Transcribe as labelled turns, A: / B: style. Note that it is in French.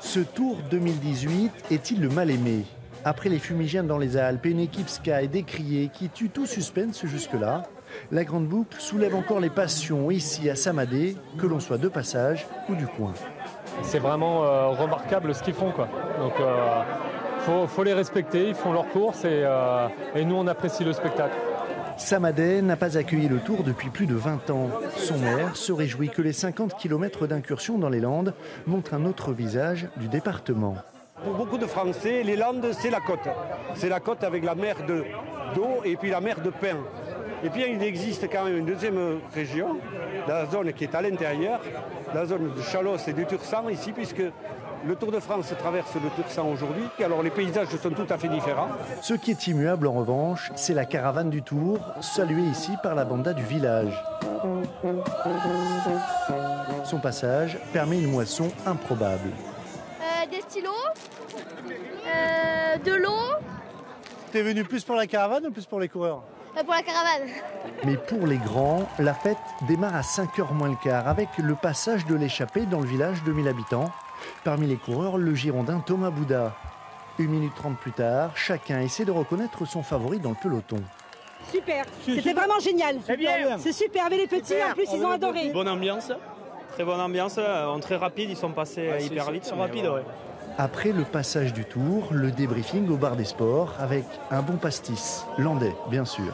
A: Ce Tour 2018 est-il le mal aimé? Après les fumigènes dans les Alpes et une équipe Sky décriée qui tue tout suspense jusque-là, la Grande Boucle soulève encore les passions ici à Samadé, que l'on soit de passage ou du coin.
B: C'est vraiment remarquable ce qu'ils font, quoi. Donc faut les respecter, ils font leur course et nous on apprécie le spectacle.
A: Samadé n'a pas accueilli le Tour depuis plus de 20 ans. Son maire se réjouit que les 50 km d'incursion dans les Landes montrent un autre visage du département.
C: Pour beaucoup de Français, les Landes, c'est la côte. C'est la côte avec la mer d'eau et puis la mer de pain. Et puis il existe quand même une deuxième région, la zone qui est à l'intérieur, la zone de Chalosse et du Tursan ici, puisque le Tour de France traverse le Tursan aujourd'hui. Alors les paysages sont tout à fait différents.
A: Ce qui est immuable en revanche, c'est la caravane du Tour, saluée ici par la banda du village. Son passage permet une moisson improbable.
D: Des stylos, de l'eau.
A: T'es venu plus pour la caravane ou plus pour les coureurs?
D: Pour la caravane.
A: Mais pour les grands, la fête démarre à 5h moins le quart avec le passage de l'échappée dans le village de 1000 habitants. Parmi les coureurs, le Girondin Thomas Bouda. 1 minute 30 plus tard, chacun essaie de reconnaître son favori dans le peloton.
E: Super, c'était vraiment génial.
F: C'est bien.
E: C'est super, avec les petits, en plus ils ont adoré.
F: Bonne ambiance, très bonne ambiance, très rapide, ils sont passés hyper vite. Ils sont rapides, ouais.
A: Après le passage du Tour, le débriefing au bar des sports avec un bon pastis, landais bien sûr.